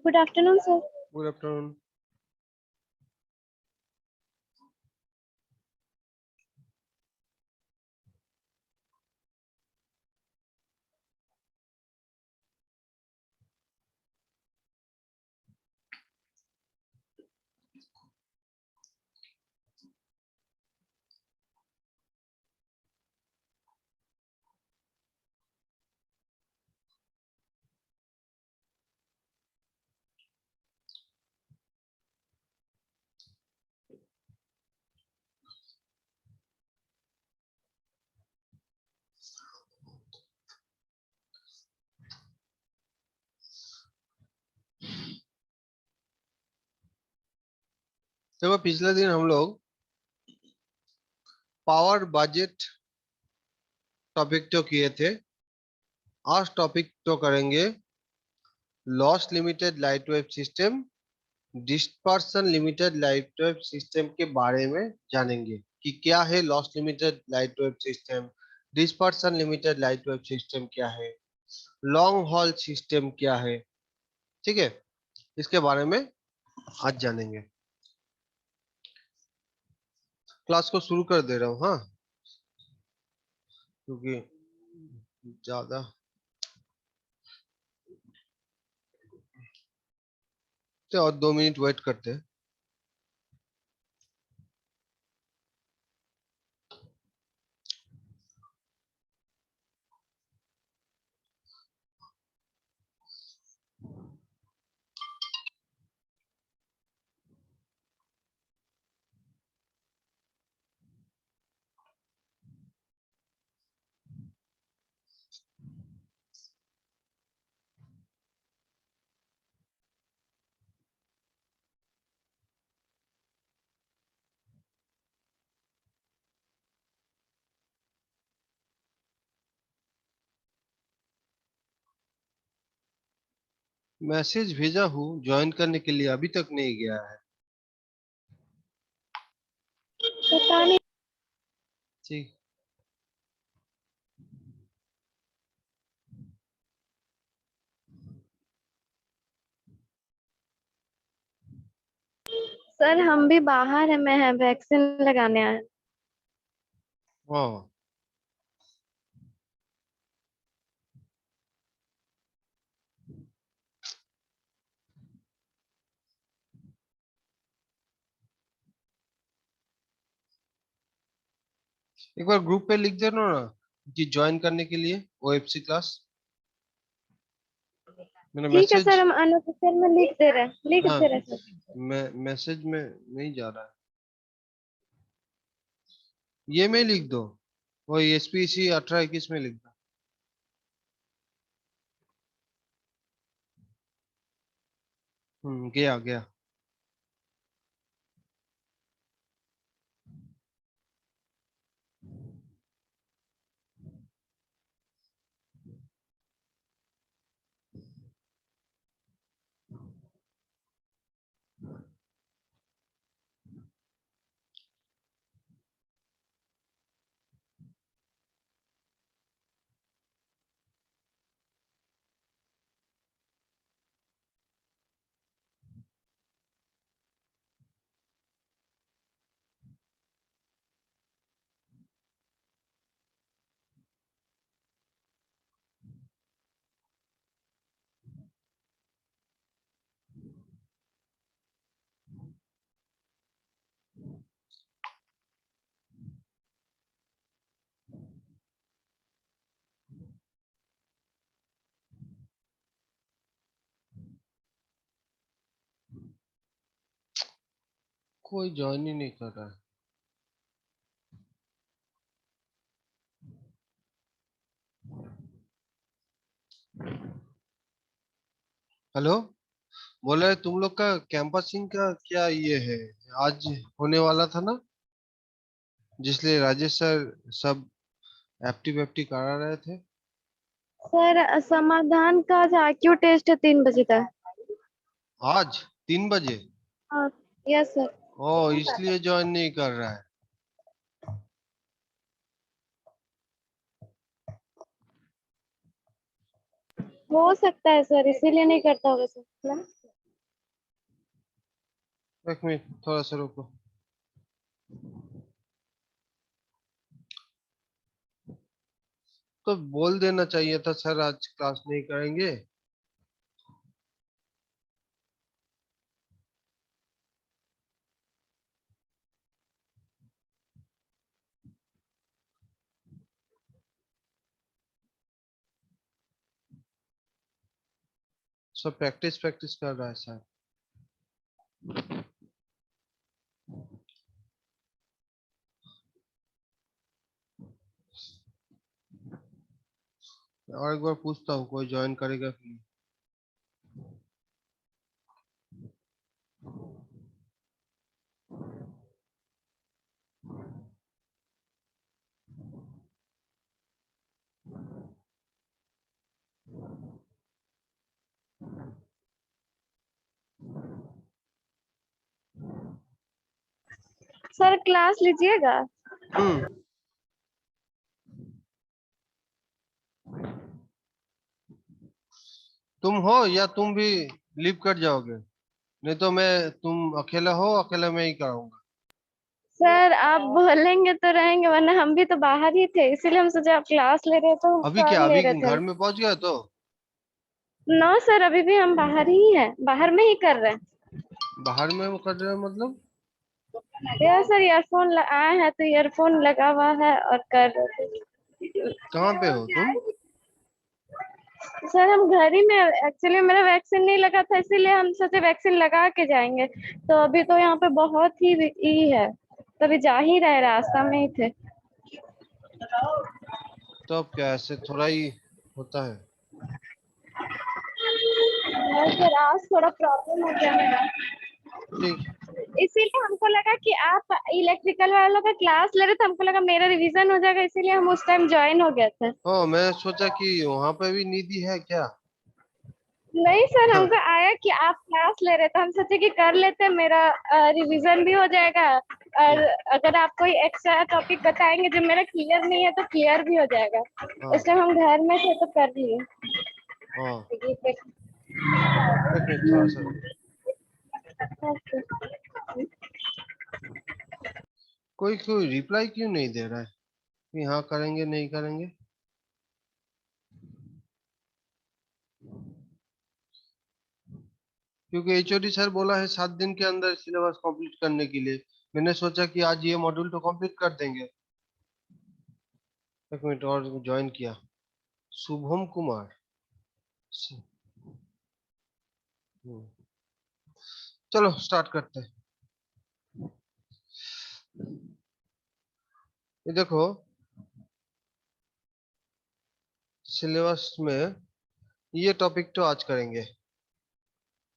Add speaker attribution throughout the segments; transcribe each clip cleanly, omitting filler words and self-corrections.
Speaker 1: Good afternoon, sir.
Speaker 2: Good afternoon. देखो पिछले दिन हम लोग पावर बजट टॉपिक तो किए थे। आज टॉपिक तो करेंगे loss limited light wave system, dispersion limited light wave system के बारे में जानेंगे कि क्या है loss limited light wave system, dispersion limited light wave system क्या है, लॉन्ग हॉल सिस्टम क्या है। ठीक है, इसके बारे में आज जानेंगे। क्लास को शुरू कर दे रहा हूँ, हाँ, क्योंकि ज्यादा तो और 2 मिनट वेट करते हैं। मैसेज भेजा हूँ ज्वाइन करने के लिए, अभी तक नहीं गया है।
Speaker 1: पता नहीं।
Speaker 2: ठीक,
Speaker 1: सर हम भी बाहर में हैं, वैक्सीन लगाने आए हैं।
Speaker 2: हाँ, एक बार ग्रुप पे लिख देना ना कि ज्वाइन करने के लिए ओएफसी क्लास। मेरा
Speaker 1: ठीक है
Speaker 2: मैसेज,
Speaker 1: सर, हम अनऑफिशियल में लिख
Speaker 2: हाँ,
Speaker 1: दे रहे सर।
Speaker 2: मैसेज में नहीं जा रहा है, ये में लिख दो, वही एसपीसी 1821 में लिख दो। गया गया। कोई ज्वाइन ही नहीं कर रहा है। हेलो, बोल रहे तुम लोग का कैंपसिंग का क्या ये है, आज होने वाला था ना, जिसलिए राजेश सर सब एप्टी वेप्टी करा रहे थे।
Speaker 1: सर समाधान का आज आईक्यू टेस्ट है 3 बजे तक।
Speaker 2: आज 3 बजे?
Speaker 1: हाँ। Yes sir.
Speaker 2: ओ, इसलिए ज्वाइन नहीं कर रहा है।
Speaker 1: हो सकता है सर, इसीलिए नहीं करता होगा सर।
Speaker 2: एक मिनट थोड़ा सा रुको। तो बोल देना चाहिए था सर आज क्लास नहीं करेंगे। सब प्रैक्टिस प्रैक्टिस कर रहा है सर। और एक बार पूछता हूँ कोई ज्वाइन करेगा कि नहीं।
Speaker 1: सर क्लास लीजिएगा।
Speaker 2: हम्म। तुम हो या तुम भी लीव कर जाओगे? नहीं तो मैं, तुम अकेला हो, अकेला मैं ही कराऊंगा।
Speaker 1: सर आप बोलेंगे तो रहेंगे, वरना हम भी तो बाहर ही थे, इसीलिए हम सोचे आप क्लास ले रहे तो हम
Speaker 2: अभी
Speaker 1: कर
Speaker 2: क्या,
Speaker 1: ले
Speaker 2: अभी
Speaker 1: रहे थे।
Speaker 2: घर में पहुंच गया तो?
Speaker 1: नो सर, अभी भी हम बाहर ही हैं, बाहर में ही कर रहे हैं।
Speaker 2: बाहर में वो कर रहे हो मतलब?
Speaker 1: यार सर ईयरफोन आए हैं तो ईयरफोन लगा हुआ है और कर रहे थे।
Speaker 2: कहाँ पे हो तुम?
Speaker 1: सर हम घर ही में, एक्चुअली मेरा वैक्सीन नहीं लगा था, इसीलिए हम सोचे वैक्सीन लगा के जाएंगे। तो अभी तो यहाँ पे बहुत ही है, तभी जा ही रहे, रास्ता में ही थे।
Speaker 2: तो अब क्या, ऐसे थोड़ा ही होता है?
Speaker 1: और सर आज थोड़ा प्रॉब्लम हो गया मेरा,
Speaker 2: ठीक।
Speaker 1: इसीलिए हमको लगा कि आप इलेक्ट्रिकल वालों का क्लास ले रहे थे, हमको लगा मेरा रिवीजन हो जाएगा, इसीलिए हम उस टाइम ज्वाइन हो गए थे।
Speaker 2: ओ, मैं सोचा कि वहां पे भी निधि है क्या।
Speaker 1: नहीं सर, हमको आया कि आप क्लास ले रहे थे, हम सोचे कि कर लेते, मेरा रिवीजन भी हो जाएगा, और अगर आप कोई एक्स्ट्रा टॉपिक बताएंगे जो मेरा क्लियर नहीं है तो क्लियर भी हो जाएगा।
Speaker 2: हाँ
Speaker 1: इस टाइम हम घर में थे तो कर लिए।
Speaker 2: हाँ। एक मिनट थोड़ा सा। कोई कोई रिप्लाई क्यों नहीं दे रहा है कि हाँ करेंगे नहीं करेंगे? क्योंकि एचओडी सर बोला है 7 दिन के अंदर सिलेबस कंप्लीट करने के लिए। मैंने सोचा कि आज ये मॉड्यूल तो कंप्लीट कर देंगे। एक मिनट और ज्वाइन किया। शुभम कुमार। स- हम्म, चलो स्टार्ट करते हैं। ये देखो, सिलेबस में ये टॉपिक तो आज करेंगे।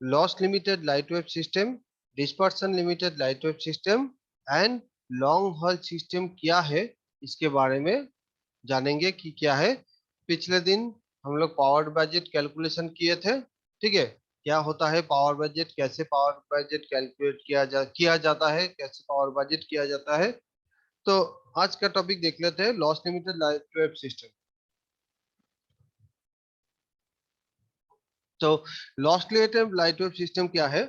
Speaker 2: Loss limited light wave system, dispersion limited light wave system and long haul system क्या है, इसके बारे में जानेंगे कि क्या है। पिछले दिन हम लोग पावर बजट कैलकुलेशन किए थे, ठीक है? क्या होता है पावर बजट, कैसे पावर बजट कैलकुलेट किया जाता है, कैसे पावर बजट किया जाता है। तो आज का टॉपिक देख लेते हैं, loss limited light wave system. तो loss limited light wave system क्या है?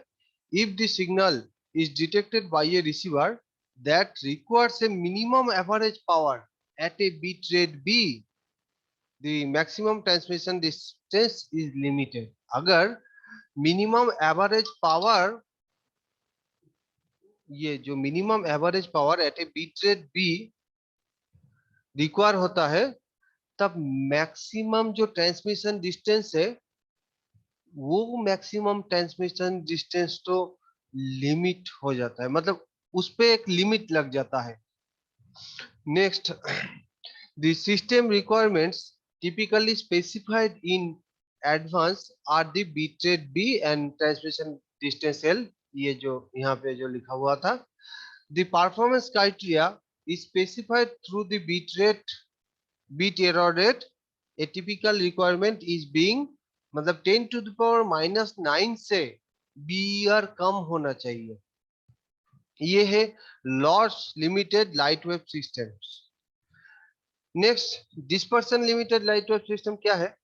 Speaker 2: If the signal is detected by a receiver that requires a minimum average power at a bit rate b, the maximum transmission distance is limited। अगर minimum average power, ये जो minimum average power at a bit rate be require होता है, तब maximum जो transmission distance है, वो maximum transmission distance तो लिमिट हो जाता है, मतलब उस पे एक लिमिट लग जाता है। Next, the system requirements typically specified in advance are the bit rate b and transmission distance l। ये जो यहाँ पे जो लिखा हुआ था, the performance criteria is specified through the bit rate, bit error rate। a typical requirement is being, मतलब 10 to the power minus 9 से बीआर कम होना चाहिए। ये है loss limited light wave systems. Next, dispersion limited light wave system क्या है?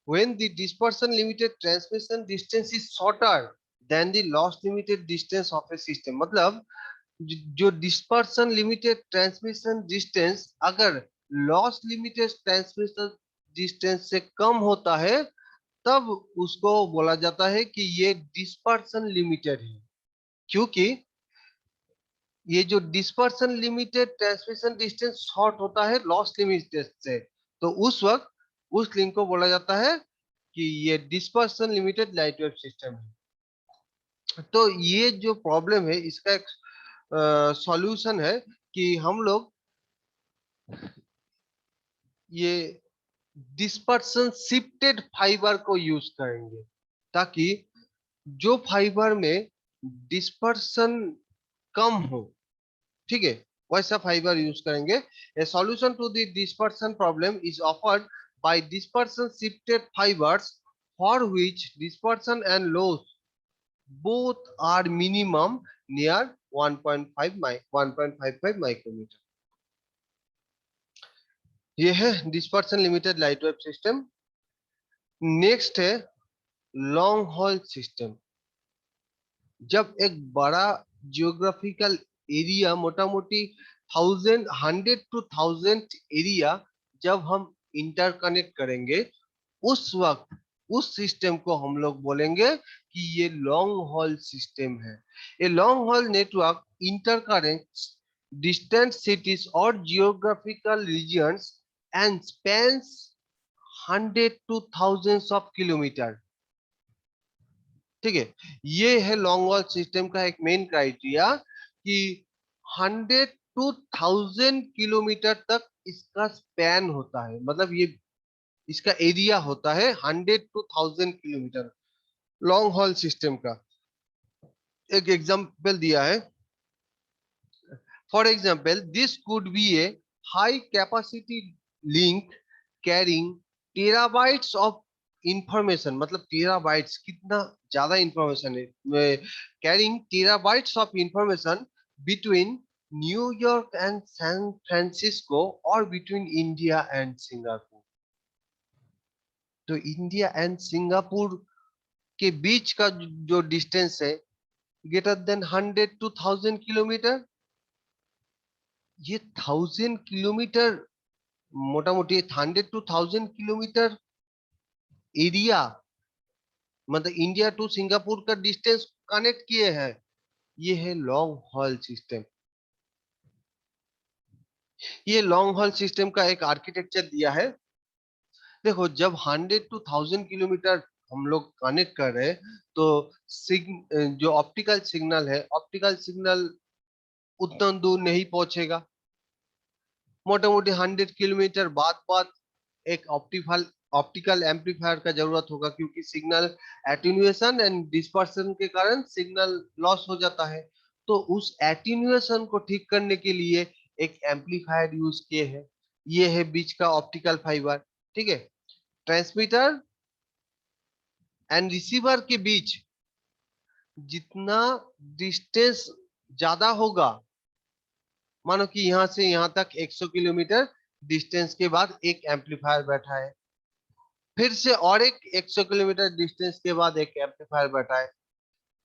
Speaker 2: When the dispersion limited transmission distance is shorter than the loss limited distance of a system. मतलब जो dispersion limited transmission distance अगर loss limited transmission distance से कम होता है तब उसको बोला जाता है कि ये डिस्पर्सन लिमिटेड है। क्योंकि ये जो dispersion limited transmission distance short होता है लॉस लिमिटेड से, तो उस वक्त उस लिंक को बोला जाता है कि ये dispersion limited light wave system है। तो ये जो प्रॉब्लम है इसका एक सॉल्यूशन है कि हम लोग ये डिस्पर्सन शिफ्टेड फाइबर को यूज करेंगे, ताकि जो फाइबर में डिस्पर्सन कम हो, ठीक है, वैसा फाइबर यूज करेंगे। A solution to the dispersion problem is offered by dispersion shifted fibres for which dispersion and loss both are minimum near 1.55 micrometre. ये है dispersion limited light wave system. Next है long haul system. जब एक बड़ा geographical area, मोटा मोटी 100 to 1000 area जब हम इंटरकनेक्ट करेंगे, उस वक्त उस सिस्टम को हम लोग बोलेंगे कि ये लॉन्ग हॉल सिस्टम है। ये long haul network interconnects distant cities or geographical regions and spans 100 to thousands of kilometers। ठीक है, ये है लॉन्ग हॉल सिस्टम का एक मेन क्राइटेरिया कि 100 to 1000 किलोमीटर तक इसका स्पैन होता है। मतलब ये इसका एरिया होता है 100 to 1000 kilometre long haul system का। एक एग्जांपल दिया है, for example this could be a high capacity link carrying terabytes of information. मतलब टेराबाइट्स कितना ज्यादा इंफॉर्मेशन है, carrying terabytes of information between New York and San Francisco और बिटवीन इंडिया एंड सिंगापुर। तो इंडिया एंड सिंगापुर के बीच का जो डिस्टेंस है ग्रेटर देन 100 to 1000 किलोमीटर। ये 1000 किलोमीटर, मोटा मोटी 100 to 1000 किलोमीटर एरिया, मतलब इंडिया टू सिंगापुर का डिस्टेंस कनेक्ट किए हैं। ये है लॉन्ग हॉल सिस्टम। ये लॉन्ग हॉल सिस्टम का एक आर्किटेक्चर दिया है। देखो, जब 100 to 1000 किलोमीटर हम लोग कनेक्ट कर रहे हैं तो जो ऑप्टिकल सिग्नल है, ऑप्टिकल सिग्नल उतना दूर नहीं पहुंचेगा। मोटा मोटी 100 किलोमीटर बाद बाद एक ऑप्टिकल एम्पलीफायर का जरूरत होगा, क्योंकि सिग्नल एटेन्युएशन एंड डिस्पर्सन के कारण सिग्नल लॉस हो जाता है। तो उस एटेन्युएशन को ठीक करने के लिए एक एम्पलीफायर यूज किए हैं। ये है बीच का ऑप्टिकल फाइबर। ठीक है, ट्रांसमीटर एंड रिसीवर के बीच जितना डिस्टेंस ज्यादा होगा, मानो कि यहां से यहां तक 100 किलोमीटर डिस्टेंस के बाद एक एम्पलीफायर बैठा है, फिर से और एक 100 किलोमीटर डिस्टेंस के बाद एक एम्पलीफायर बैठा है,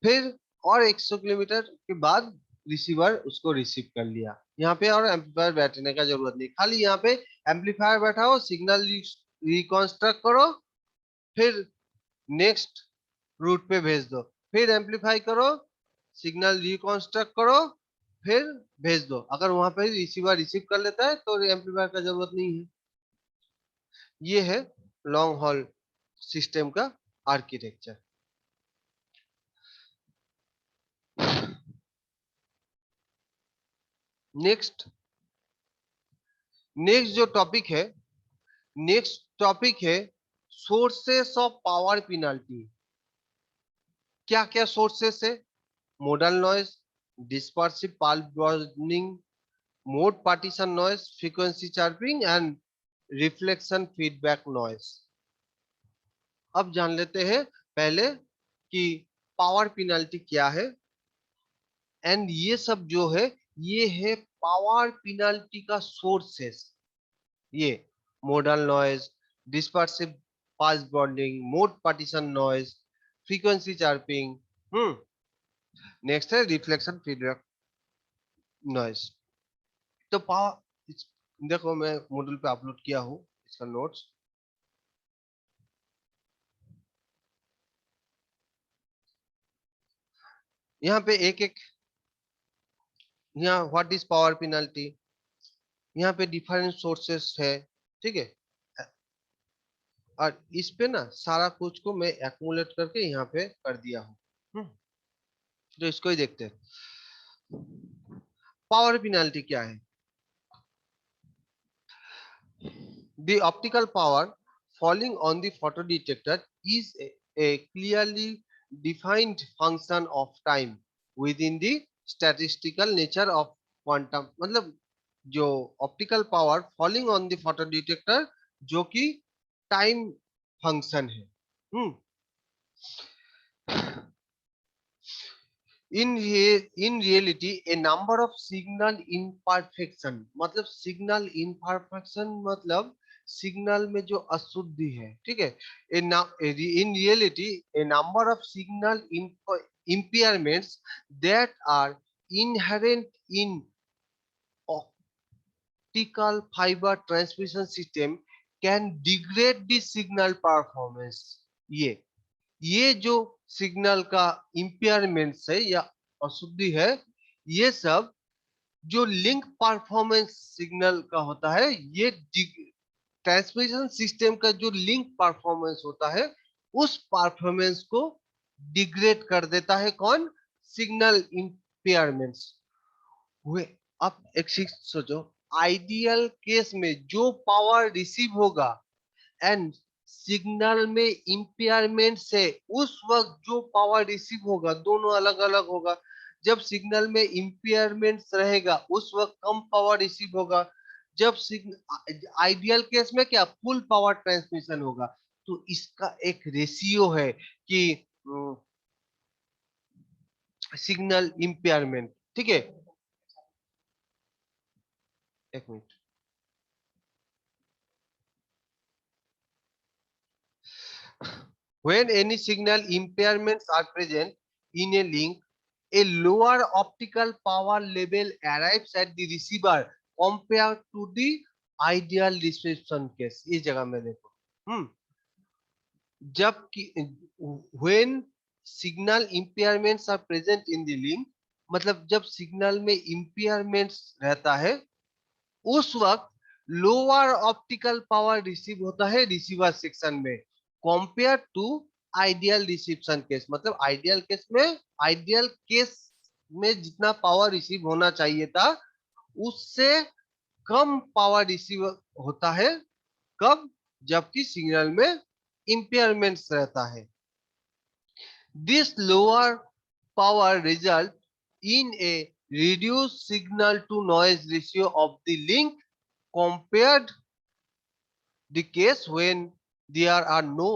Speaker 2: फिर और 100 किलोमीटर के बाद रिसीवर उसको रिसीव कर लिया। यहाँ पे और एम्पलीफायर बैठने का जरूरत नहीं, खाली यहाँ पे एम्पलीफायर बैठाओ, सिग्नल रिकॉन्स्ट्रक्ट करो, फिर नेक्स्ट रूट पे भेज दो, फिर एम्पलीफाई करो, सिग्नल रिकॉन्स्ट्रक्ट करो, फिर भेज दो। अगर वहां पे रिसीवर रिसीव कर लेता है तो एम्पलीफायर का जरूरत नहीं है। ये है लॉन्ग हॉल सिस्टम का आर्किटेक्चर। नेक्स्ट नेक्स्ट जो टॉपिक है, नेक्स्ट टॉपिक है सोर्सेस ऑफ पावर पेनल्टी। क्या क्या सोर्सेस है? Modal noise, dispersive pulse burning, mode partition noise, frequency chirping and reflection feedback noise. अब जान लेते हैं पहले कि पावर पेनल्टी क्या है। एंड ये सब जो है ये है पावर पेनल्टी का सोर्सेस। ये modal noise, dispersive pulse bonding, mode partition noise, frequency chirping, next है रिफ्लेक्शन फीडबैक नॉइज। तो पावर, देखो मैं मॉड्यूल पे अपलोड किया हूँ इसका नोट्स। यहाँ पे एक एक, यहाँ व्हाट इज पावर पेनल्टी, यहाँ पे डिफरेंट सोर्सेस है, ठीक है। और इस पे ना सारा कुछ को मैं एक्यूमुलेट करके यहाँ पे कर दिया हूँ। तो इसको ही देखते हैं, पावर पेनल्टी क्या है। The optical power falling on the photodetector is a clearly defined function of time within the statistical nature of quantum। मतलब जो optical power falling on the photo detector जो कि टाइम फंक्शन है। हम्म in reality a number of signal imperfection, मतलब signal imperfection मतलब signal में जो अशुद्धि है, ठीक है। in reality a number of signal impairments that are inherent in optical fiber transmission system can degrade the signal performance। ये जो सिग्नल का इम्पेयरमेंट है या अशुद्धि है, ये सब जो लिंक परफॉर्मेंस सिग्नल का होता है, ये ट्रांसमिशन सिस्टम का जो लिंक परफॉर्मेंस होता है उस परफॉर्मेंस को डिग्रेड कर देता है। कौन? सिग्नल इम्पेयरमेंट्स हुए। अब एक चीज सोचो, आइडियल केस में जो पावर रिसीव होगा एंड सिग्नल में इंपेयरमेंट से उस वक्त जो पावर रिसीव होगा दोनों अलग अलग होगा। जब सिग्नल में इंपेयरमेंट रहेगा उस वक्त कम पावर रिसीव होगा, जब आइडियल केस में क्या फुल पावर ट्रांसमिशन होगा। तो इसका एक रेशियो है कि सिग्नल इंपेयरमेंट, ठीक है। एक minute. When any signal impairments are present in a link, a lower optical power level arrives at the receiver compared to the ideal reception case। इस जगह में देखो, जबकि when signal impairments are present in the link, मतलब जब signal में impairments रहता है उस वक्त लोअर ऑप्टिकल पावर रिसीव होता है रिसीवर सेक्शन में compare to ideal reception case. मतलब आइडियल केस में जितना पावर रिसीव होना चाहिए था उससे कम पावर रिसीव होता है। कब? जबकि सिग्नल में इम्पेयरमेंट्स रहता है। This lower power result in a reduced signal to noise ratio of the link compared the case when there are no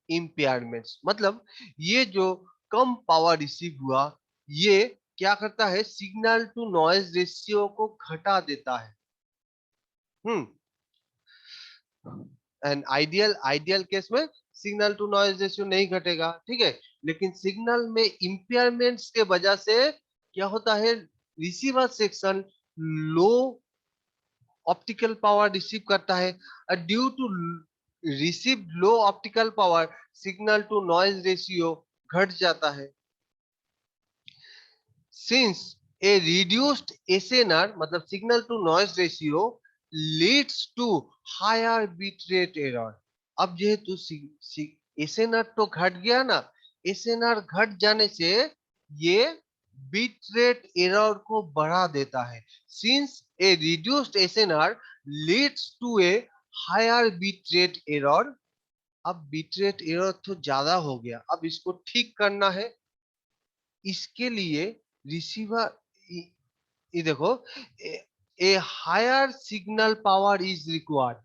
Speaker 2: impairments। मतलब ये जो कम पावर रिसीव हुआ ये क्या करता है, सिग्नल टू नॉइज रेशियो को घटा देता है। एंड आइडियल केस में सिग्नल टू नॉइज रेशियो नहीं घटेगा, ठीक है। लेकिन सिग्नल में इंपेयरमेंट्स के वजह से क्या होता है, receiver section low optical power receive करता है। Due to receive low optical power signal to noise ratio घट जाता है। सिंस ए रिड्यूस्ड एसएनआर मतलब signal to noise ratio leads to higher bit rate error. अब जेहेतु एसएनआर तो घट गया ना, एसएनआर घट जाने से ये बिट रेट एरर को बढ़ा देता है। Since a reduced SNR leads to a higher bit rate error. अब बिट रेट एरर तो ज्यादा हो गया, अब इसको ठीक करना है। इसके लिए रिसीवर, ये देखो, a higher signal power is required.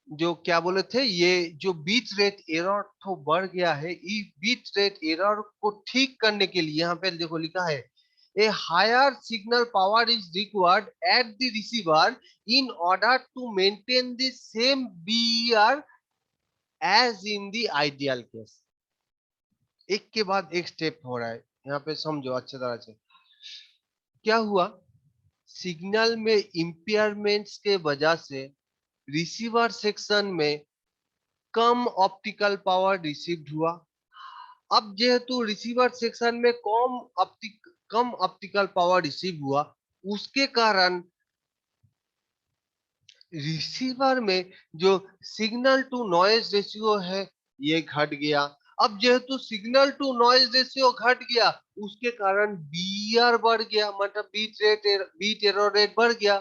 Speaker 2: जो क्या बोले थे, ये जो बीट रेट एरर तो बढ़ गया है, ये बीट रेट एरर को ठीक करने के लिए यहाँ पे देखो लिखा है a higher signal power is required at the receiver in order to maintain the same BER as in the ideal case. एक के बाद एक स्टेप हो रहा है, यहाँ पे समझो अच्छे तरह से। क्या हुआ, सिग्नल में इम्पेयरमेंट्स के वजह से रिसीवर सेक्शन में कम ऑप्टिकल पावर रिसीव्ड हुआ। अब जेहेतु रिसीवर सेक्शन में कम ऑप्टिकल पावर रिसीव हुआ, उसके कारण रिसीवर में जो सिग्नल टू नॉइज रेशियो है ये घट गया। अब जेहेतु सिग्नल टू नॉइज रेशियो घट गया, उसके कारण बीआर बढ़ गया, मतलब बीट एरर रेट बढ़ गया।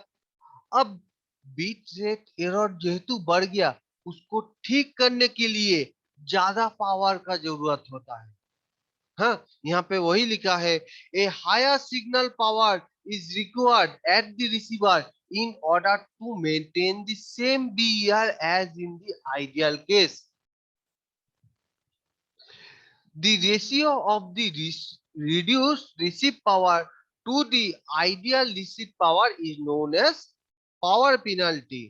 Speaker 2: अब बीट रेट एरर जेहेतु बढ़ गया, उसको ठीक करने के लिए ज्यादा पावर का जरूरत होता है। हाँ, यहाँ पे वही लिखा है, a higher signal power is required at the receiver in order to maintain the same BER as in the ideal case. The ratio of the reduced receive power to the ideal receive power is known as power penalty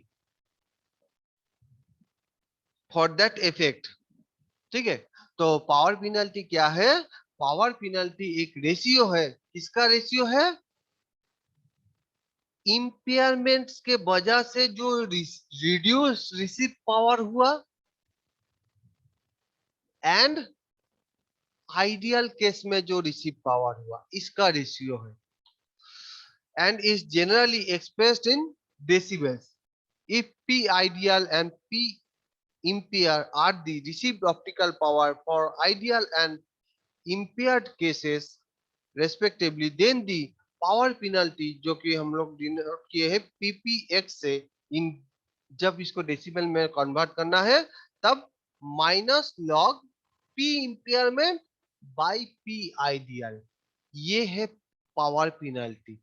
Speaker 2: for that effect. ठीक है, तो power penalty क्या है? Power penalty एक ratio है। किसका ratio है? Impairments के वजह से जो रिड्यूस रिसीव पावर हुआ एंड आइडियल केस में जो रिसीव पावर हुआ, इसका रेशियो है, and is generally expressed in decibels. If P ideal and P impaired are the received optical power for ideal and impaired cases respectively, then the power penalty जो कि हम लोग denote किए हैं पीपीएक्स से, इन जब इसको डेसिबल में कन्वर्ट करना है तब minus log P impairment by P ideal, ये है पावर पेनल्टी।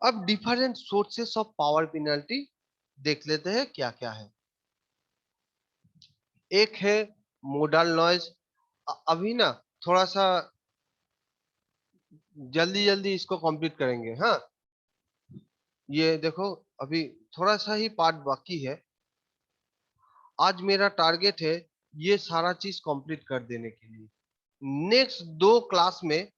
Speaker 2: अब different sources of power penalty देख लेते हैं क्या क्या है। एक है मोडल नॉइज। अभी ना थोड़ा सा जल्दी जल्दी इसको कंप्लीट करेंगे। हाँ, ये देखो, अभी थोड़ा सा ही पार्ट बाकी है। आज मेरा टारगेट है ये सारा चीज कंप्लीट कर देने के लिए। नेक्स्ट 2 क्लास में,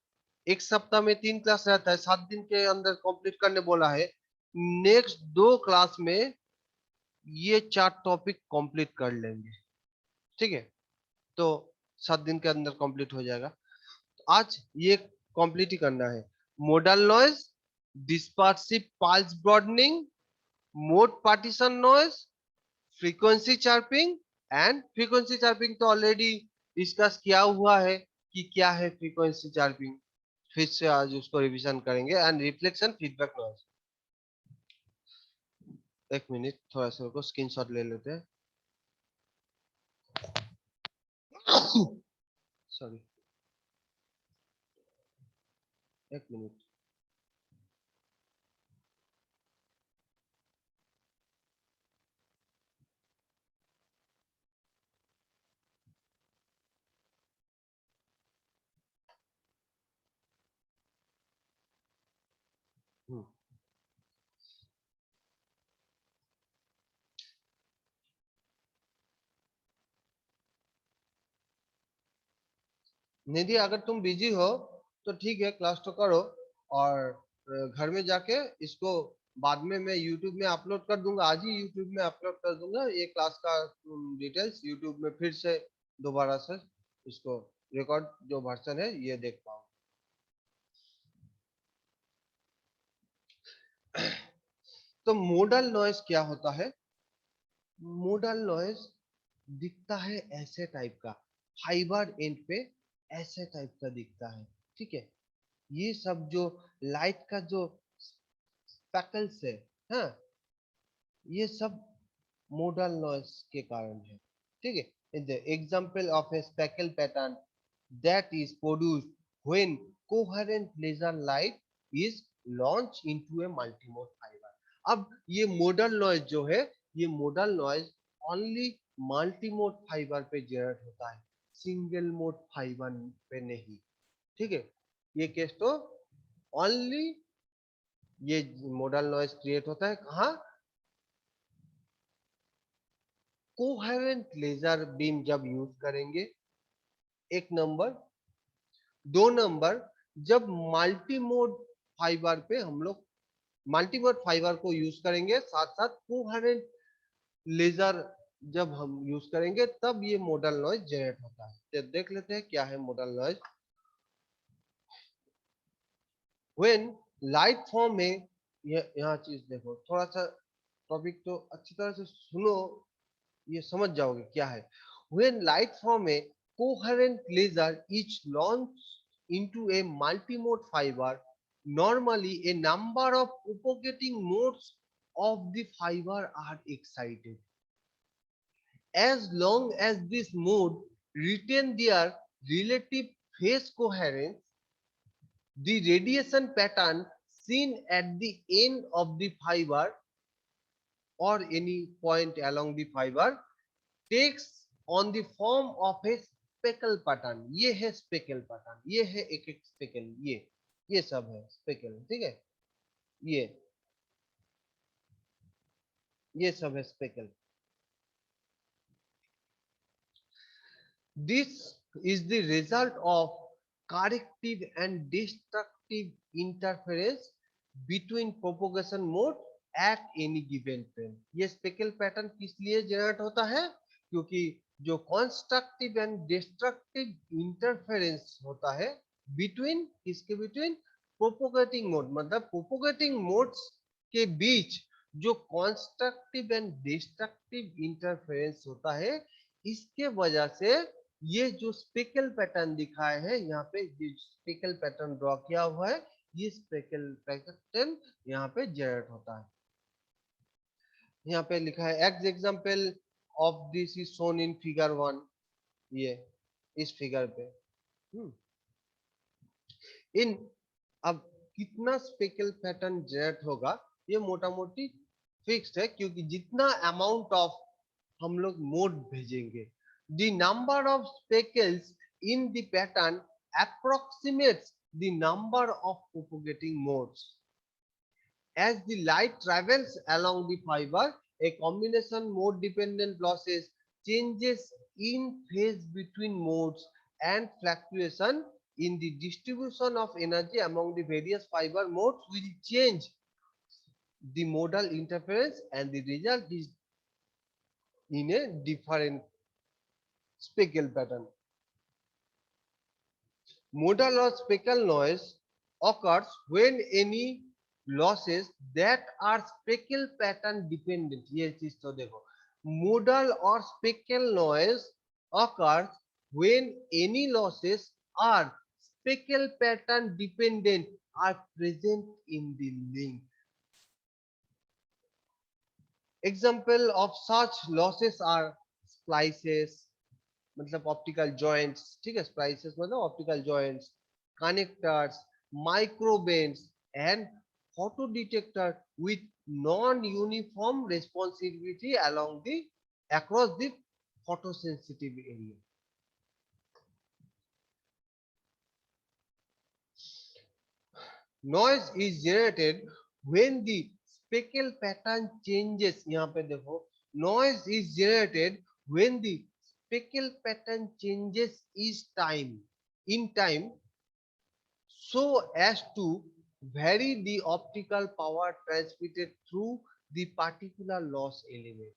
Speaker 2: एक सप्ताह में 3 क्लास रहता है, 7 दिन के अंदर कंप्लीट करने बोला है। नेक्स्ट 2 क्लास में ये 4 टॉपिक कंप्लीट कर लेंगे। ठीक है, तो 7 दिन के अंदर कंप्लीट हो जाएगा। आज ये कंप्लीट ही करना है। Modal noise, dispersive pulse broadening, mode partition noise, frequency chirping. And frequency chirping तो ऑलरेडी डिस्कस किया हुआ है कि क्या है फ्रीक्वेंसी चार्पिंग, फिर से आज उसको रिवीजन करेंगे। And reflection feedback noise. एक मिनट, थोड़ा सा को स्क्रीनशॉट ले लेते हैं। सॉरी, एक मिनट। निधि, अगर तुम बिजी हो तो ठीक है, क्लास तो करो। और घर में जाके इसको बाद में मैं यूट्यूब में अपलोड कर दूंगा। आज ही यूट्यूब में अपलोड कर दूंगा ये क्लास का डिटेल्स। यूट्यूब में फिर से दोबारा से इसको रिकॉर्ड जो वर्जन है ये देख पाओ। तो मोडल नॉइज क्या होता है? मोडल नॉइज दिखता है ऐसे टाइप का, फाइबर एंड पे ऐसे टाइप का दिखता है। ठीक है, ये सब जो लाइट का जो स्पेकल्स है, हाँ, ये सब मोडल नॉइज के कारण है। ठीक है, the example of a speckle pattern that is produced when coherent laser light is launch into a multimode fibre. अब ये मोडल नॉइज जो है, ये modal noise only multimode fibre पे जनरेट होता है, सिंगल मोड फाइबर पे नहीं। ठीक है, ये केस तो ओनली ये मोडल नॉइज क्रिएट होता है कहाँ? कोहेरेंट लेजर बीम जब यूज करेंगे, एक नंबर। 2 नंबर, जब मल्टी मोड फाइबर पे हम लोग मल्टी मोड फाइबर को यूज करेंगे, साथ साथ कोहेरेंट लेजर जब हम यूज करेंगे, तब ये मोडल नॉइज जनरेट होता है। तो देख लेते हैं क्या है modal noise. When light form में, यहाँ चीज देखो, थोड़ा सा टॉपिक तो अच्छी तरह से सुनो, ये समझ जाओगे क्या है। When light form a coherent laser is launch into a multi-mode fiber, normally a number of propagating modes of the fiber are excited. As long as this mode retain their relative phase coherence, the radiation pattern seen at the end of the fiber or any point along the fiber takes on the form of a speckle pattern। ये है speckle pattern, ये है एक एक speckle, ये सब है speckle, ठीक है। ये सब है speckle। This is the result of corrective and destructive interference between propagation mode at any given frame। ये स्पेकल पैटर्न किस लिए जनरेट होता है? क्योंकि जो कंस्ट्रक्टिव एंड डिस्ट्रक्टिव इंटरफेरेंस होता है बिटवीन, किसके बिटवीन? प्रोपोगेटिंग मोड, मतलब प्रोपोगेटिंग मोड्स के बीच जो कंस्ट्रक्टिव एंड डिस्ट्रक्टिव इंटरफेरेंस होता है, इसके वजह से ये जो स्पेकल पैटर्न दिखाए हैं यहाँ पे, ये स्पेकल पैटर्न ड्रॉ किया हुआ है, ये स्पेकल पैटर्न यहाँ पे जनरेट होता है। यहाँ पे लिखा है x example of this is shown in figure 1। ये इस फिगर पे इन, अब कितना स्पेकल पैटर्न जनरेट होगा ये मोटा मोटी फिक्स्ड है, क्योंकि जितना अमाउंट ऑफ हम लोग मोड भेजेंगे, the number of speckles in the pattern approximates the number of propagating modes। As the light travels along the fiber, a combination mode dependent losses, changes in phase between modes, and fluctuation in the distribution of energy among the various fiber modes will change the modal interference, and the result is in a different speckle pattern। Modal or speckle noise occurs when any losses that are speckle pattern dependent, ये चीज तो देखो, modal or speckle noise occurs when any losses are speckle pattern dependent are present in the link। Example of such losses are splices, मतलब optical joints, ठीक है, splices मतलब optical joints, connectors, microbends and photo detector with non uniform responsibility along the across the photosensitive area. Noise is generated when the speckle pattern changes, यहाँ पे देखो, noise is generated when the speckle pattern changes in time so as to vary the optical power transmitted through the particular loss element।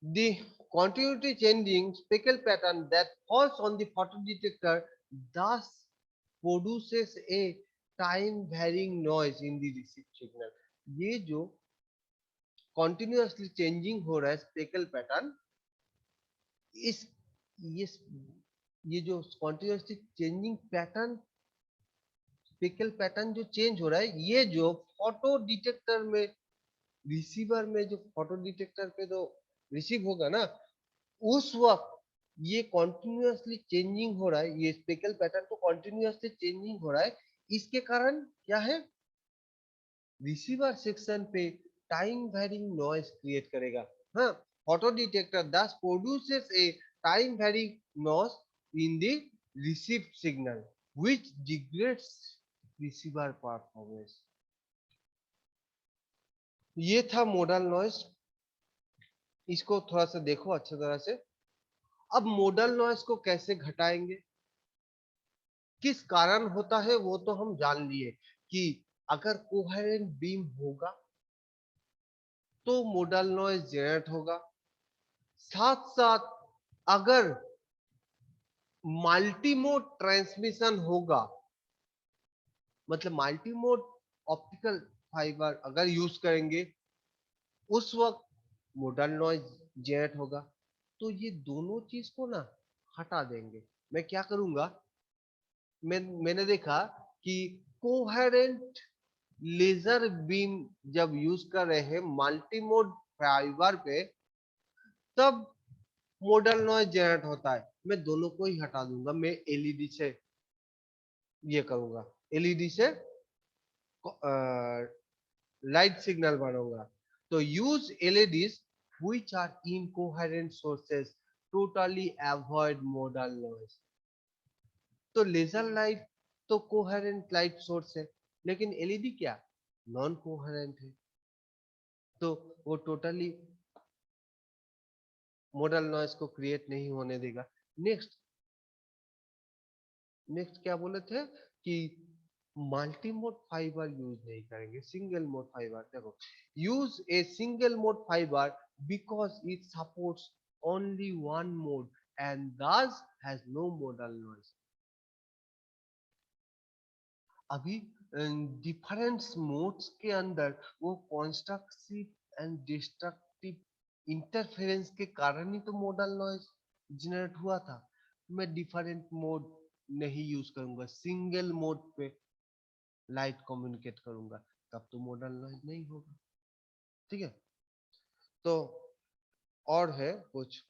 Speaker 2: The continuity changing speckle pattern that falls on the photodetector thus produces a time varying noise in the received signal। ये जो continuously changing हो रहा है speckle pattern, इस ये जो continuously changing pattern, speckle pattern जो change हो रहा है, ये जो फोटो डिटेक्टर में, रिसीवर में, जो फोटो डिटेक्टर पे तो रिसीव होगा ना, उस वक्त ये कॉन्टिन्यूसली चेंजिंग हो रहा है, ये स्पेकल पैटर्न तो कॉन्टिन्यूसली चेंजिंग हो रहा है, इसके कारण क्या है, रिसीवर सेक्शन पे टाइम वेरिंग नॉइज क्रिएट करेगा। हाँ, photo detector thus produces a time varying noise in the received signal which degrades receiver performance। ये था मोडल नॉइज। इसको थोड़ा सा देखो अच्छी तरह से। अब मोडल नॉइस को कैसे घटाएंगे, किस कारण होता है वो तो हम जान लिए कि अगर कोहेरेंट बीम होगा तो मोडल नॉइस जनरेट होगा। साथ साथ अगर मल्टीमोड ट्रांसमिशन होगा, मतलब मल्टीमोड ऑप्टिकल फाइबर अगर यूज करेंगे उस वक्त मोडल नॉइज जनरेट होगा। तो ये दोनों चीज को ना हटा देंगे। मैं क्या करूंगा, मैंने देखा कि कोहेरेंट लेजर बीम जब यूज कर रहे हैं मल्टीमोड फाइबर पे, तब मोडल नॉइज जनरेट होता है। मैं दोनों को ही हटा दूंगा, मैं एलईडी से ये करूंगा, एलईडी से लाइट सिग्नल बनाऊंगा। तो use LEDs which are incoherent sources, totally avoid modal noise। तो लेजर लाइट तो कोहेरेंट लाइट सोर्स है, लेकिन एलईडी क्या, नॉन कोहेरेंट है, तो वो टोटली मोडल नॉइस को क्रिएट नहीं होने देगा। नेक्स्ट नेक्स्ट क्या बोले थे कि मल्टी मोड फाइबर यूज नहीं करेंगे, सिंगल मोड फाइबर। देखो, use a single mode fibre because it supports only one mode and thus has no modal noise. अभी डिफरेंस मोड्स के अंदर वो कंस्ट्रक्टिव एंड डिस्ट्रक्टिव इंटरफेरेंस के कारण ही तो मोडल नॉइस जनरेट हुआ था। मैं डिफरेंट मोड नहीं यूज करूंगा, सिंगल मोड पे लाइट कम्युनिकेट करूंगा, तब तो मोडल नॉइज नहीं होगा। ठीक है, तो और है कुछ,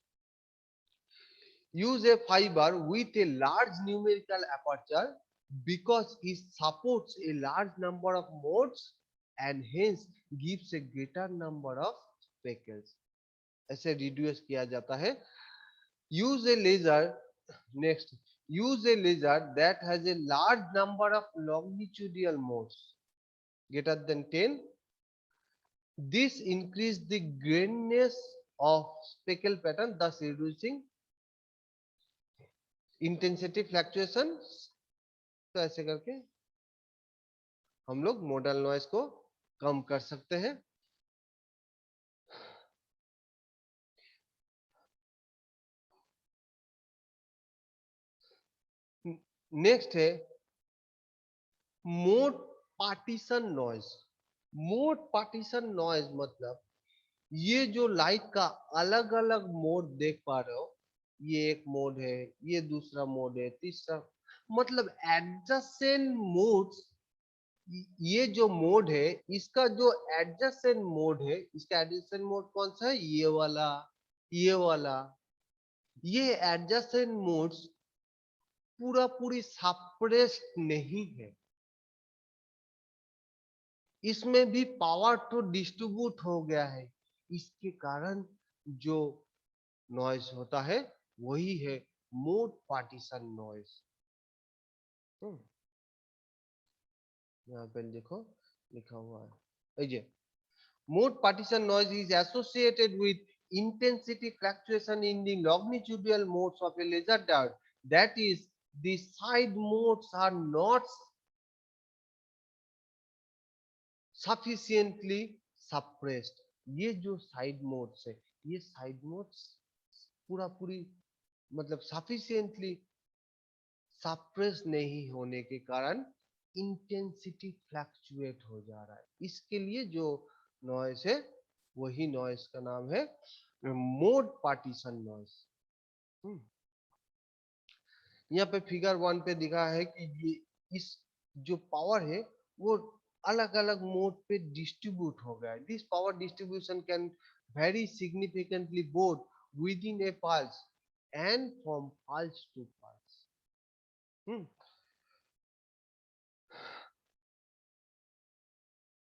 Speaker 2: use a fiber with a large numerical aperture because it supports a large number of modes and hence gives a greater number of speckles। ऐसे रिड्यूस किया जाता है। use a laser, next, use a laser that has a large number of longitudinal modes greater than 10। This increase the graininess of speckle pattern, thus reducing intensity fluctuation। तो ऐसे करके हम लोग model noise को कम कर सकते हैं। नेक्स्ट है mode partition noise. Mode partition noise मतलब ये जो लाइट का अलग अलग मोड देख पा रहे हो, ये एक मोड है, ये दूसरा मोड है, तीसरा, मतलब एडजेसेंट मोड्स, ये जो मोड है इसका जो एडजेसेंट मोड है, इसका एडजेसेंट मोड कौन सा है, ये वाला, ये वाला, ये एडजेसेंट मोड्स पूरा पूरी सप्रेस्ड नहीं है, इसमें भी पावर तो डिस्ट्रीब्यूट हो गया है। इसके कारण जो नॉइज होता है वही है मोड पार्टीशन नॉइज। यहाँ पे देखो लिखा हुआ है, ये mode partition noise is associated with intensity fluctuation in the longitudinal modes of a laser dart, that is the side modes are not sufficiently suppressed। ये जो साइड मोड्स है, ये साइड मोड्स पूरा पूरी मतलब sufficiently सप्रेस नहीं होने के कारण इंटेंसिटी फ्लक्चुएट हो जा रहा है। इसके लिए जो नॉइस है वही नॉइस का नाम है मोड पार्टीशन नॉइस। यहाँ पे फिगर 1 पे दिखा है कि ये इस जो पावर है वो अलग अलग मोड पे डिस्ट्रीब्यूट हो गया है। This power distribution can vary significantly both within a pulse and from pulse to pulse.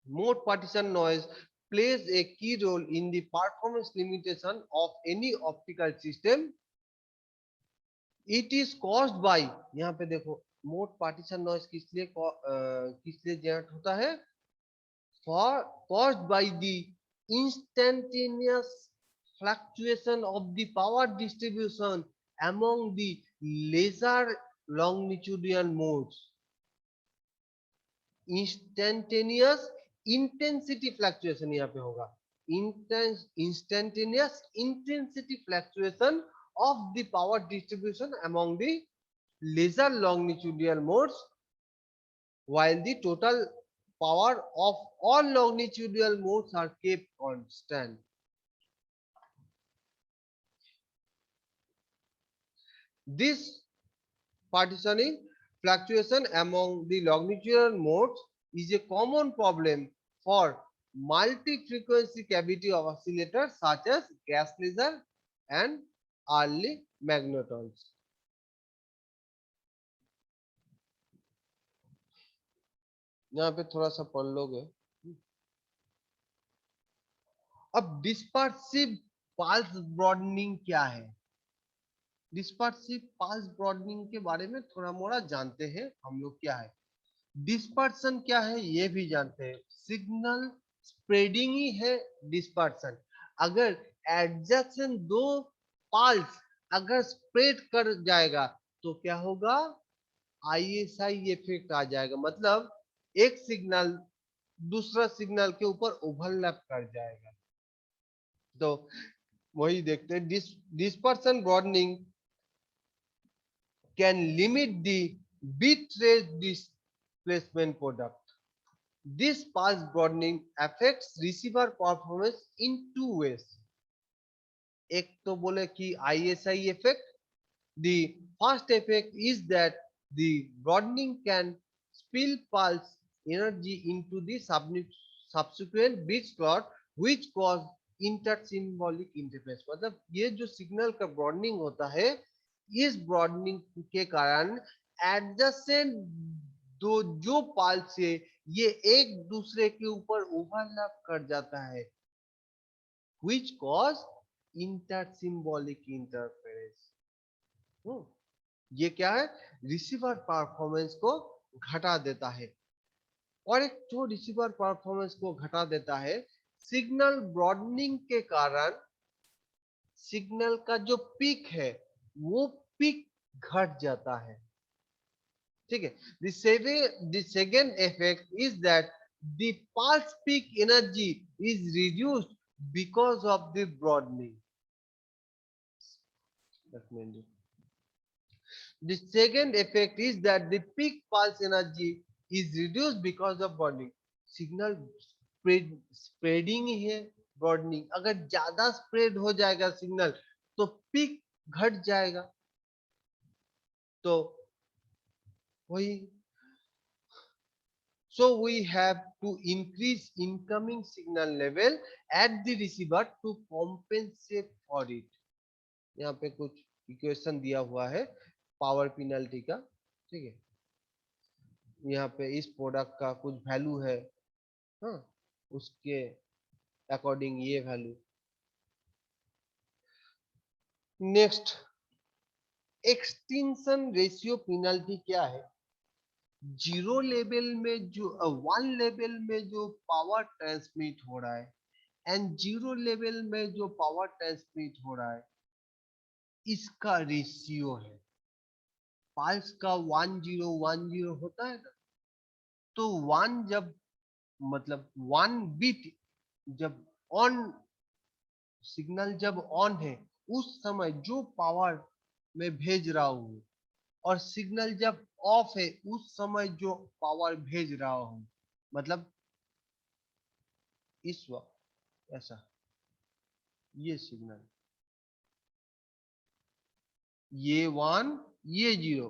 Speaker 2: Mode partition noise plays a key role in the performance limitation of any optical system. It is caused by, यहाँ पे देखो mode partition noise किस लिए generate होता है, for caused by the instantaneous fluctuation of the power distribution among the laser longitudinal modes. Instantaneous intensity fluctuation यहाँ पे होगा, instantaneous intensity fluctuation of the power distribution among the laser longitudinal modes, while the total power of all longitudinal modes are kept constant. This partitioning fluctuation among the longitudinal modes is a common problem for multi-frequency cavity oscillators such as gas laser and early magnetrons. यहाँ पे थोड़ा सा पढ़ लोगे। अब dispersive pulse broadening क्या है? Dispersive pulse broadening के बारे में थोड़ा मोड़ा जानते हैं हम लोग क्या है। डिस्पर्सन क्या है ये भी जानते हैं। सिग्नल स्प्रेडिंग ही है डिस्पर्सन। अगर एडजेसेंट दो पल्स अगर स्प्रेड कर जाएगा तो क्या होगा? आईएसआई इफेक्ट आ जाएगा, मतलब एक सिग्नल दूसरा सिग्नल के ऊपर ओवरलैप कर जाएगा। तो वही देखते हैं, dispersion broadening can limit the bit rate displacement product. This pulse broadening affects receiver performance in two ways. एक तो बोले कि ISI effect. The first effect is that the broadening can spill pulse energy into the subsequent bit slot, which cause intersymbolic interference. मतलब ये जो signal का broadening होता है, इस ब्रॉडनिंग के कारण एडजेसेंट दो जो पल्स है ये एक दूसरे के ऊपर ओवरलैप कर जाता है, which cause intersymbolic interference. ये क्या है? रिसीवर परफॉर्मेंस को घटा देता है। और एक जो रिसीवर परफॉर्मेंस को घटा देता है, सिग्नल ब्रॉडनिंग के कारण सिग्नल का जो पीक है वो पीक घट जाता है। ठीक है। The second effect is that the pulse peak energy is reduced because of the broadening. The second effect is that the peak pulse energy is reduced because of broadening. Signal spreading ही है broadening. अगर ज्यादा spread हो जाएगा signal तो peak घट जाएगा। तो वही, so we have to increase incoming signal level at the receiver to compensate for it. यहाँ पे कुछ इक्वेशन दिया हुआ है पावर पेनल्टी का। ठीक है, यहाँ पे इस प्रोडक्ट का कुछ वैल्यू है, हाँ, उसके अकॉर्डिंग ये value. Next, extinction ratio penalty क्या है? जीरो लेवल में जो वन लेवल में जो पावर ट्रांसमिट हो रहा है एंड जीरो लेवल में जो पावर ट्रांसमिट हो रहा है, इसका रेशियो है। पल्स का 1010 होता है ना, तो वन जब मतलब वन बिट जब ऑन, सिग्नल जब ऑन है उस समय जो पावर मैं भेज रहा हूं, और सिग्नल जब ऑफ है उस समय जो पावर भेज रहा हूं, मतलब इस वक्त ऐसा ये सिग्नल, ये वन ये जीरो,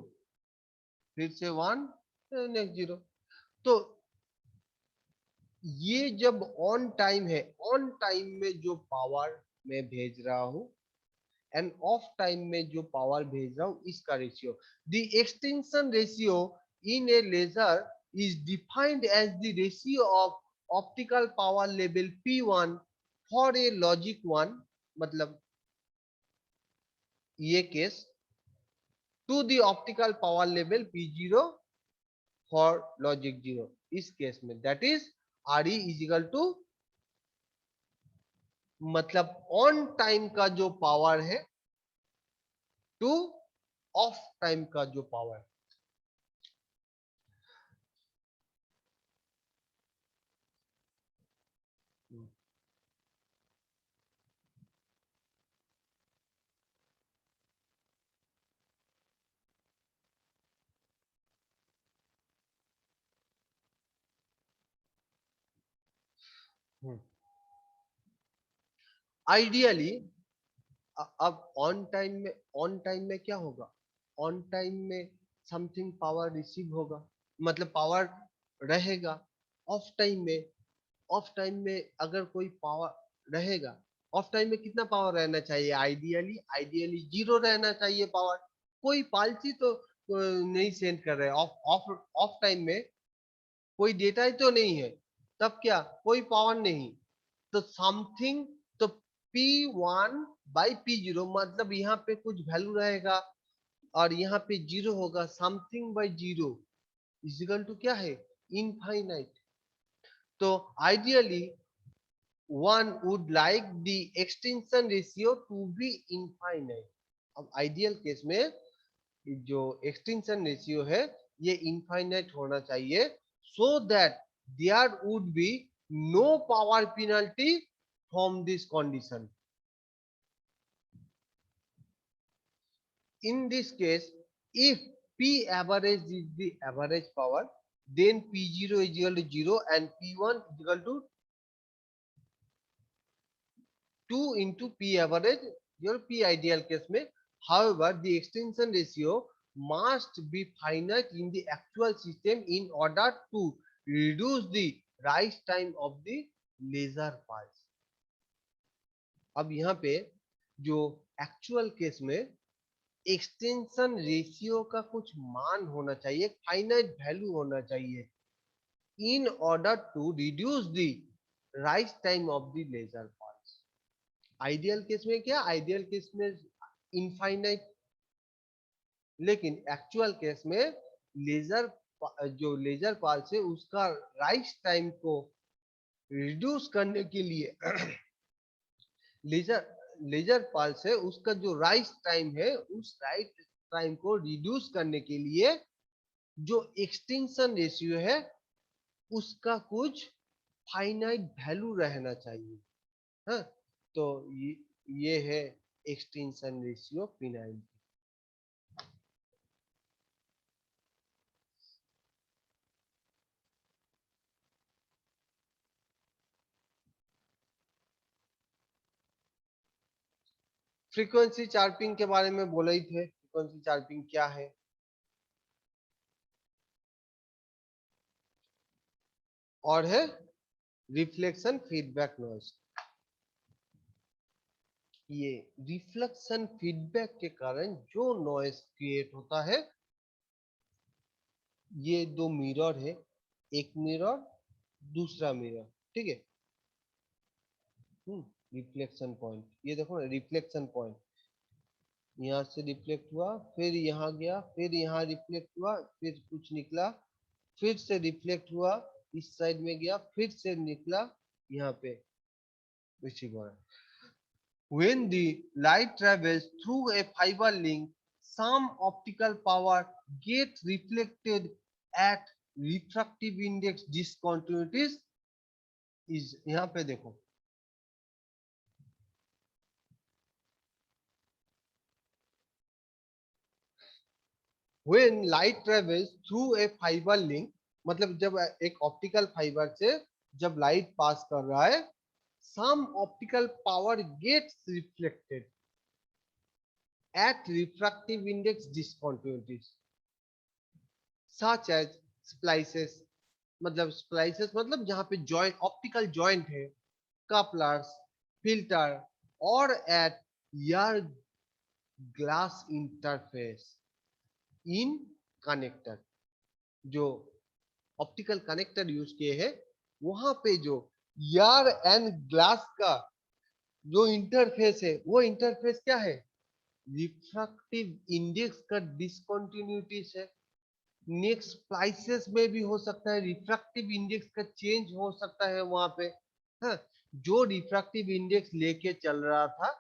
Speaker 2: फिर से वन नेक्स्ट जीरो। तो ये जब ऑन टाइम है, ऑन टाइम में जो पावर मैं भेज रहा हूं एंड ऑफ टाइम में जो पावर भेज रहा हूं, इसका ratio. The extinction ratio in a laser is defined as the ratio of optical power level P1 for a logic 1, मतलब ये case, to the optical power level P0 for logic 0। इस केस में that is RE is equal to मतलब on time का जो power है to off time का जो पावर। आइडियली अब ऑन टाइम में क्या होगा, ऑन टाइम में समथिंग पावर रिसीव होगा, मतलब पावर रहेगा। ऑफ टाइम में, ऑफ टाइम में अगर कोई पावर रहेगा, ऑफ टाइम में कितना पावर रहना चाहिए, आइडियली आइडियली जीरो रहना चाहिए पावर। कोई पॉलिसी तो नहीं सेंड कर रहे, ऑफ ऑफ ऑफ टाइम में कोई डेटा ही तो नहीं है, तब क्या कोई पावर नहीं, तो समथिंग, तो P1/P0 मतलब यहाँ पे कुछ वैल्यू रहेगा और यहाँ पे जीरो होगा, something by zero equal to क्या है, इनफाइनाइट। तो ideally one would like the extinction ratio to be infinite। अब आइडियल केस में जो एक्सटिंक्शन रेशियो है ये इनफाइनाइट होना चाहिए, so that there would be no power penalty from this condition. In this case, if P average is the average power, then P0 is equal to 0 and P1 is equal to 2 into P average, your P ideal case में। However, the extinction ratio must be finite in the actual system in order to reduce the rise time of the laser pulse। अब यहाँ पे जो actual case में extension ratio का कुछ मान होना चाहिए, फाइनाइट वैल्यू होना चाहिए, in order to reduce the rise time of the laser pulse. Ideal case में क्या, आइडियल केस में इनफाइनाइट, लेकिन एक्चुअल केस में लेजर जो लेजर पल्स है उसका राइज टाइम को रिड्यूस करने के लिए लेजर लेजर पल्स है उसका जो राइज टाइम है उस राइज टाइम को रिड्यूस करने के लिए जो एक्सटिंक्शन रेशियो है उसका कुछ फाइनाइट वैल्यू रहना चाहिए। हाँ, तो ये है एक्सटिंक्शन रेशियो P90। फ्रीक्वेंसी चार्पिंग के बारे में बोले ही थे, फ्रीक्वेंसी चार्पिंग क्या है, और है रिफ्लेक्शन फीडबैक नॉइस। ये रिफ्लेक्शन फीडबैक के कारण जो नॉइस क्रिएट होता है, ये दो मिरर है, एक मिरर दूसरा मिरर, ठीक है। रिफ्लेक्शन पॉइंट, ये देखो ना रिफ्लेक्शन पॉइंट, यहाँ से रिफ्लेक्ट हुआ फिर यहाँ गया फिर यहाँ रिफ्लेक्ट हुआ फिर कुछ निकला फिर से रिफ्लेक्ट हुआ इस साइड में गया फिर से निकला यहाँ पे receiver. When the light travels through a fiber link, some optical power gets reflected at refractive index discontinuities is, यहाँ पे देखो when light travels through a fiber link, मतलब जब एक ऑप्टिकल फाइबर से जब लाइट पास कर रहा है, some optical power gets reflected at refractive index discontinuities such as splices, मतलब स्प्लाइसेस मतलब जहां पे जॉइंट ऑप्टिकल जॉइंट है, कपलर्स, फिल्टर और एट यार ग्लास इंटरफेस इन कनेक्टर, जो ऑप्टिकल कनेक्टर यूज किए हैं वहां पे जो यार एंड ग्लास का जो इंटरफेस है वो इंटरफेस क्या है, रिफ्रैक्टिव इंडेक्स का डिसकंटिन्यूटीज है। नेक्स्ट स्प्लाइसेस में भी हो सकता है, रिफ्रैक्टिव इंडेक्स का चेंज हो सकता है वहां पे। हाँ, जो रिफ्रैक्टिव इंडेक्स लेके चल रहा था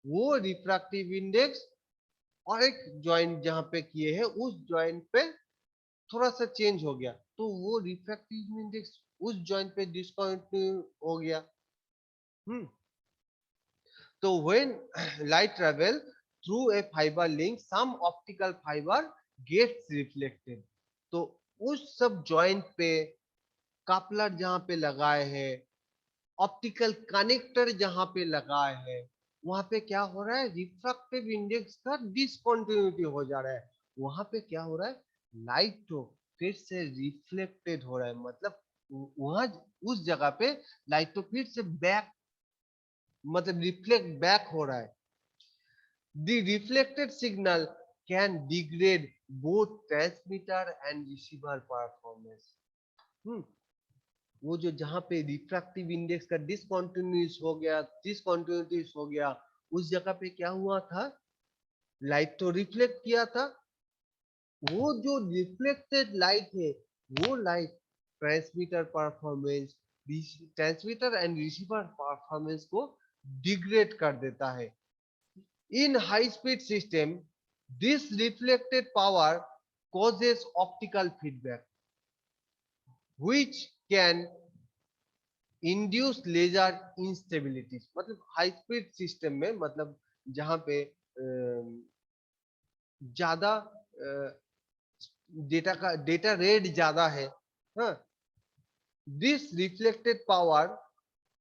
Speaker 2: वो रिफ्रैक्टिव इंडेक्स और एक जॉइंट जहां पे किए हैं उस जॉइंट पे थोड़ा सा चेंज हो गया, तो वो रिफ्रैक्टिव इंडेक्स उस जॉइंट पे डिस्कंटिन्यू हो गया। हम्म तो when light travel through a fiber link, some optical fiber gets reflected। तो उस सब जॉइंट पे कपलर जहां पे लगाए हैं, ऑप्टिकल कनेक्टर जहां पे लगाए हैं, वहां पे क्या हो रहा है, रिफ्रैक्टिव इंडेक्स का डिसकंटिन्यूटी हो जा रहा है। वहां पे क्या हो रहा है, लाइट तो फिर से रिफ्लेक्टेड हो रहा है, मतलब वहां उस जगह पे लाइट तो फिर से बैक, मतलब रिफ्लेक्ट बैक हो रहा है। The reflected signal can degrade both transmitter and receiver performance। हम्म वो जो जहां पे रिफ्रैक्टिव इंडेक्स का डिसकंटिन्यूटीज हो गया, उस जगह पे क्या हुआ था, लाइट तो रिफ्लेक्ट किया था, वो जो रिफ्लेक्टेड लाइट है वो light transmitter performance, transmitter and receiver performance को डिग्रेड कर देता है। In high-speed system, this reflected power causes optical feedback, which can induce laser instabilities। मतलब हाई स्पीड सिस्टम में, मतलब जहां पे ज्यादा डेटा रेट ज्यादा है, हाँ, दिस रिफ्लेक्टेड पावर,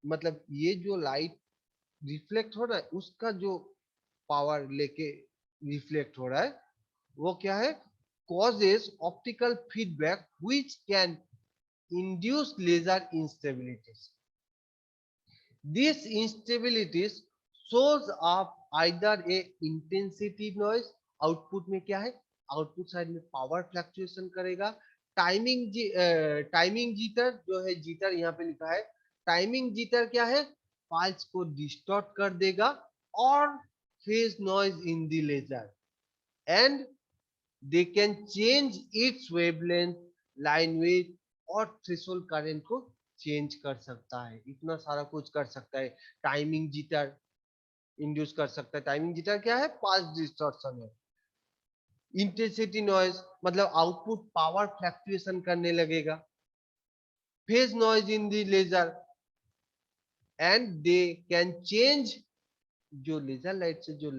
Speaker 2: मतलब ये जो लाइट रिफ्लेक्ट हो रहा है उसका जो पावर लेके रिफ्लेक्ट हो रहा है वो क्या है, causes optical feedback which can induce laser instabilities। These instabilities shows up either a intensity noise, output में क्या है, आउटपुट साइड में पावर फ्लक्चुएशन करेगा, टाइमिंग जीटर जो है, जीटर यहाँ पे लिखा है, टाइमिंग जीटर क्या है, पल्स को डिस्टॉर्ट कर देगा, और phase noise in the laser, and they can change its wavelength, line width और थ्रेशोल्ड करंट को चेंज कर सकता है, इतना सारा कुछ कर सकता है। टाइमिंग जिटर इंड्यूस कर सकता है, टाइमिंग जिटर क्या है, पास डिस्टॉर्शन है। इंटेंसिटी नॉइज मतलब आउटपुट पावर फ्लक्चुएशन करने लगेगा। Phase noise in the laser, and they can change, जो लेजर लाइट से जो